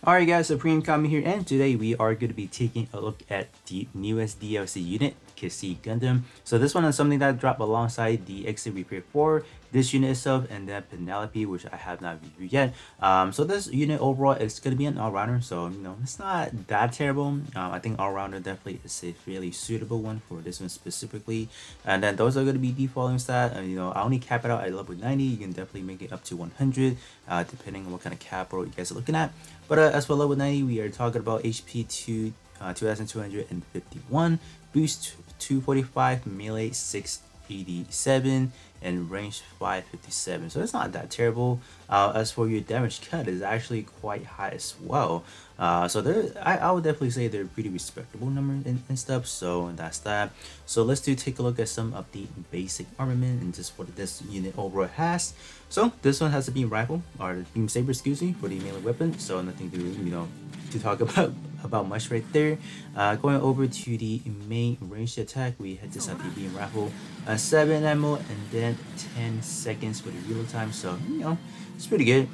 Alright guys, Supreme Kami here, and today we are going to be taking a look at the newest DLC unit, Kissy Gundam. So this one is something that dropped alongside the Exit Repair 4, this unit itself, and then Penelope, which I have not reviewed yet. So this unit overall is going to be an all-rounder, so it's not that terrible. I think all-rounder definitely is a fairly suitable one for this one specifically. And then those are going to be defaulting stat. I only cap it out at level 90. You can definitely make it up to 100, depending on what kind of cap roll you guys are looking at. But as for level 90, we are talking about HP 2251, boost 245, melee 687, and range 557. So it's not that terrible. As for your damage cut, is actually quite high as well. So I would definitely say they're pretty respectable numbers and stuff. So that's that. So let's take a look at some of the basic armament and just what this unit overall has. So this one has a beam rifle, or beam saber, excuse me, for the melee weapon. So nothing to talk about much right there. Going over to the main ranged attack, we had this at the beam rifle, 7 ammo and then 10 seconds for the reload time. So it's pretty good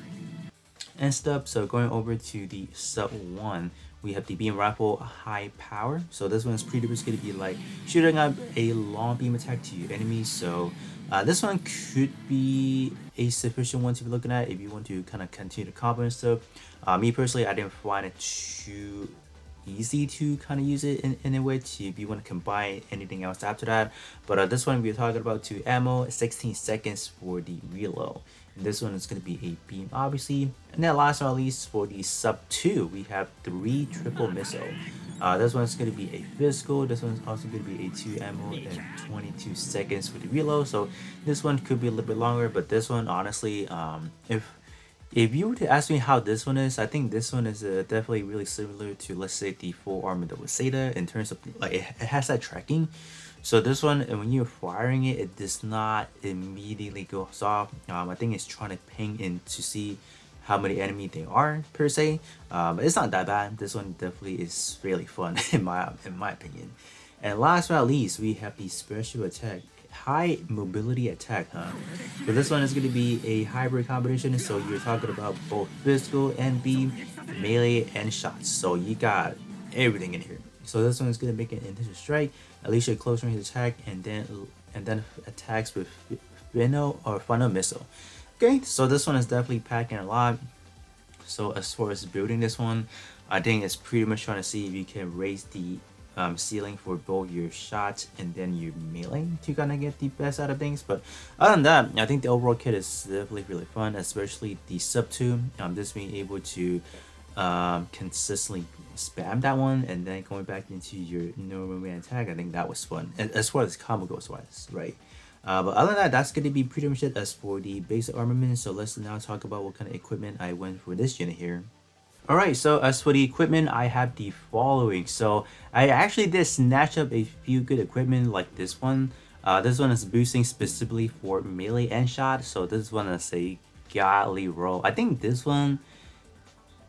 and stuff. So going over to the sub 1, we have the beam rifle, high power. So this one is pretty much going to be like shooting up a long beam attack to your enemies. So this one could be a sufficient one to be looking at if you want to kind of continue the combo and stuff. Me personally, I didn't find it too easy to kind of use it in a way to, if you want to combine anything else after that. But this one we're talking about 2 ammo, 16 seconds for the reload. And this one is going to be a beam, obviously. And then last but not least, for the sub 2, we have 3 triple missile. This one's going to be a physical. This one's also going to be a 2 ammo and 22 seconds for the reload. So this one could be a little bit longer, but this one, honestly, if you were to ask me how this one is, I think this one is definitely really similar to, let's say, the full armor that was Zeta in terms of like it has that tracking. So this one, and when you're firing it, it does not immediately go off. I think it's trying to ping in to see how many enemy they are per se, but it's not that bad. This one definitely is really fun in my opinion. And last but not least, we have the special attack, high mobility attack. So this one is going to be a hybrid combination, so you're talking about both physical and beam, melee and shots. So you got everything in here. So this one is going to make an initial strike, at least a close range attack, and then attacks with funnel missile. Okay, so this one is definitely packing a lot. So as far as building this one, I think it's pretty much trying to see if you can raise the ceiling for both your shots and then your melee to kind of get the best out of things. But other than that, I think the overall kit is definitely really fun, especially the sub 2. This being able to consistently spam that one and then going back into your normal man attack. I think that was fun as far as combo goes wise, right? But other than that, that's going to be pretty much it as for the basic armament. So let's now talk about what kind of equipment I went for this unit here. Alright, so as for the equipment, I have the following. So I actually did snatch up a few good equipment like this one. This one is boosting specifically for melee and shot. So this one is a godly roll. I think this one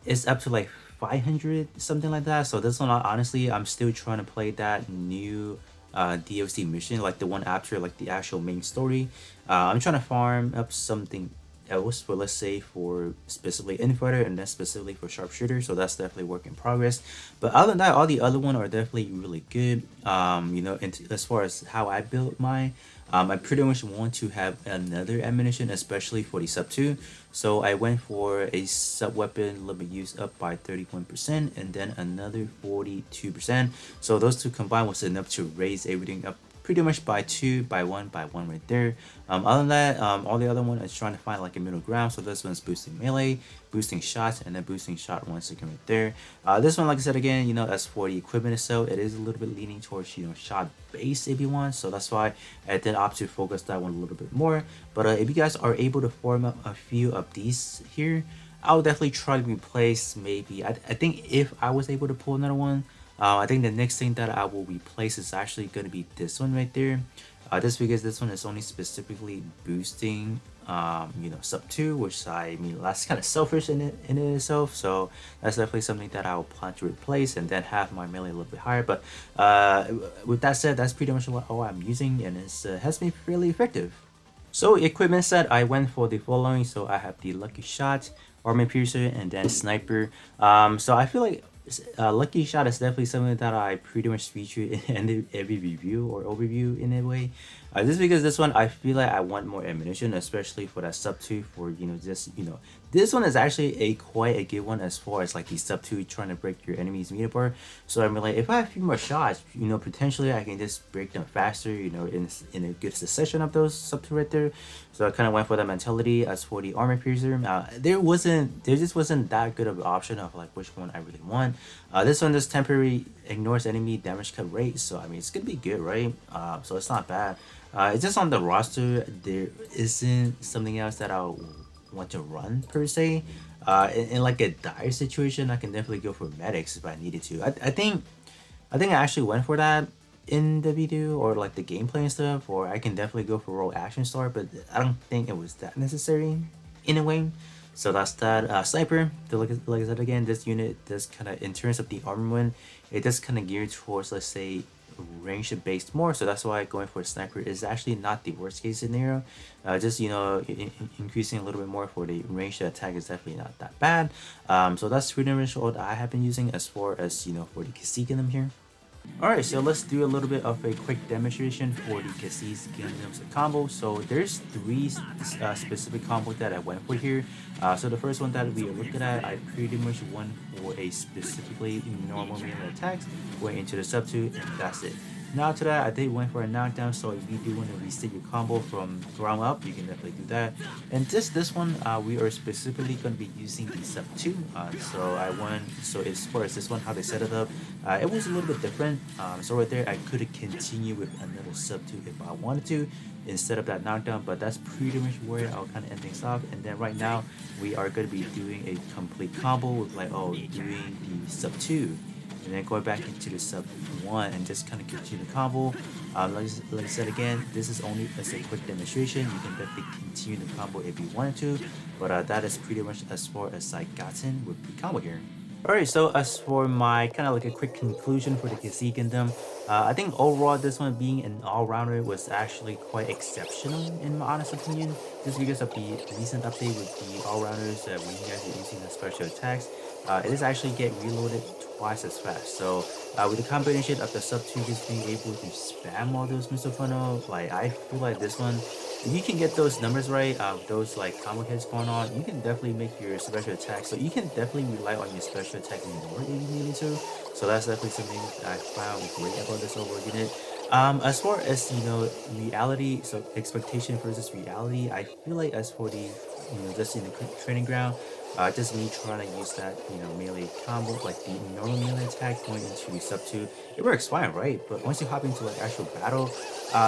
is up to like 500, something like that. So this one, honestly, I'm still trying to play that new DLC mission, like the one after like the actual main story. I'm trying to farm up something else for, let's say, for specifically infighter and then specifically for sharpshooter. So that's definitely work in progress. But other than that, all the other ones are definitely really good. As far as how I built mine, I pretty much want to have another ammunition, especially for the sub 2. So I went for a sub weapon limit use up by 31% and then another 42%. So those two combined was enough to raise everything up pretty much by 2, by 1, by 1 right there. Other than that, all the other one is trying to find like a middle ground. So this one's boosting melee, boosting shots, and then boosting shot 1 second right there. This one, like I said again, as for the equipment itself, it is a little bit leaning towards shot base if you want. So that's why I did opt to focus that one a little bit more. But if you guys are able to form up a few of these here, I'll definitely try to replace maybe. I think if I was able to pull another one, I think the next thing that I will replace is actually going to be this one right there. Just because this one is only specifically boosting, sub 2, which that's kind of selfish in it itself. So that's definitely something that I will plan to replace and then have my melee a little bit higher. But with that said, that's pretty much all I'm using, and it has been fairly effective. So equipment set, I went for the following. So I have the lucky shot, armor piercer, and then sniper. So I feel like lucky shot is definitely something that I pretty much feature in every review or overview in a way. Just because this one I feel like I want more ammunition, especially for that sub 2 for just this one is actually a quite a good one as far as like the sub 2 trying to break your enemy's meter bar. So I mean, like, if I have a few more shots, potentially I can just break them faster, in a good succession of those sub 2 right there. So I kind of went for that mentality. As for the armor piercer, there just wasn't that good of an option of like which one I really want. This one just temporarily ignores enemy damage cut rate, so I mean it's gonna be good, right? So it's not bad. It's just on the roster there isn't something else that I'll want to run per se. In like a dire situation, I can definitely go for medics if I needed to. I think I actually went for that in the video or like the gameplay and stuff, or I can definitely go for roll action star, but I don't think it was that necessary in a way. So that's that. Sniper, like I said again, this unit does kind of, in terms of the armament, it does kind of geared towards, let's say, range based more, so that's why going for a sniper is actually not the worst case scenario. Just increasing a little bit more for the range attack is definitely not that bad. So that's pretty much what I have been using as far as for the Gundam here. Alright, so let's do a little bit of a quick demonstration for the Cassis Gundam's combo. So there's three specific combos that I went for here. So the first one that we are looking at, I pretty much went for a specifically normal melee attacks, going into the sub 2, and that's it. Now to that, I did went for a knockdown, so if you do want to reset your combo from ground up, you can definitely do that. And just this one, we are specifically going to be using the sub 2. So as far as this one, how they set it up, it was a little bit different. So right there, I could continue with another sub 2 if I wanted to, instead of that knockdown, but that's pretty much where I'll kind of end things off. And then right now, we are going to be doing a complete combo with like, doing the sub 2. And then going back into the sub 1 and just kind of continue the combo. Like I said again, this is only as a quick demonstration. You can definitely continue the combo if you wanted to, but that is pretty much as far as I gotten with the combo here. Alright, so as for my kind of like a quick conclusion for the Cassis Gundam, I think overall this one being an all-rounder was actually quite exceptional in my honest opinion, just because of the recent update with the all-rounders that when you guys are using the special attacks, it is actually get reloaded twice as fast. So with the combination of the sub 2 just being able to spam all those missile funnel, like I feel like this one, if you can get those numbers right, those like combo hits going on, you can definitely make your special attack. So you can definitely rely on your special attack more if you needed to. So that's definitely something I found great about this overall unit. As far as reality, so expectation versus reality, I feel like as for the just in the training ground, just me trying to use that melee combo, like the normal melee attack going into sub 2, it works fine, right? But once you hop into like actual battle,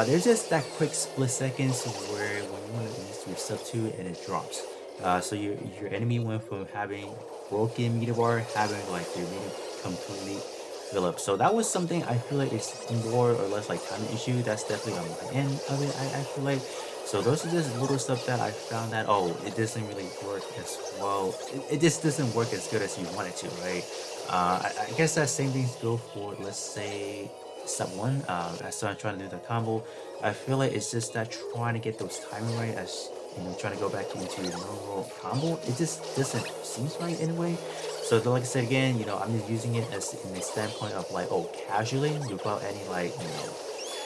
there's just that quick split seconds where when you want to use your sub 2 and it drops. So your enemy went from having broken meter bar, having like their meter completely fill up. So that was something I feel like it's more or less like time issue. That's definitely on my end of it. I feel like. So those are just little stuff that I found that it doesn't really work as well. It just doesn't work as good as you want it to, right? I guess that same things go for, let's say, sub 1. I started trying to do the combo. I feel like it's just that trying to get those timing right as trying to go back into the normal combo. It just doesn't seem right in a way. So like I said again, I'm just using it as in the standpoint of like, casually without any like,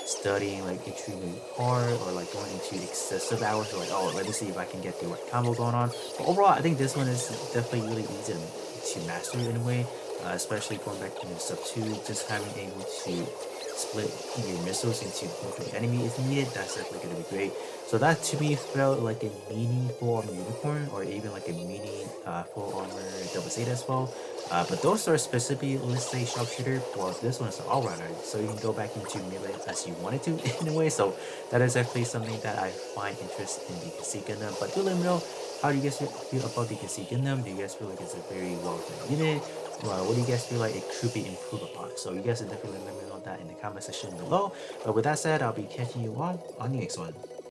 studying like extremely hard or like going into excessive hours or like let me see if I can get the right combo going on. But overall, I think this one is definitely really easy to master in a way, especially going back to sub 2, just having able to split your missiles into the enemy if needed. That's definitely going to be great. So that to me felt like a mini full armor unicorn, or even like a mini full armor double Zeta as well. But those are specifically, let's say, sharpshooter. Well, this one is an all-rounder, so you can go back into melee as you wanted to in a way. So that is actually something that I find interest in the Cassis Gundam. But do let me know, how do you guys feel about the Cassis Gundam? Do you guys feel like it's a very well-done unit? What do you guys feel like it could be improved upon? So you guys can definitely let me know that in the comment section below. But with that said, I'll be catching you on the next one.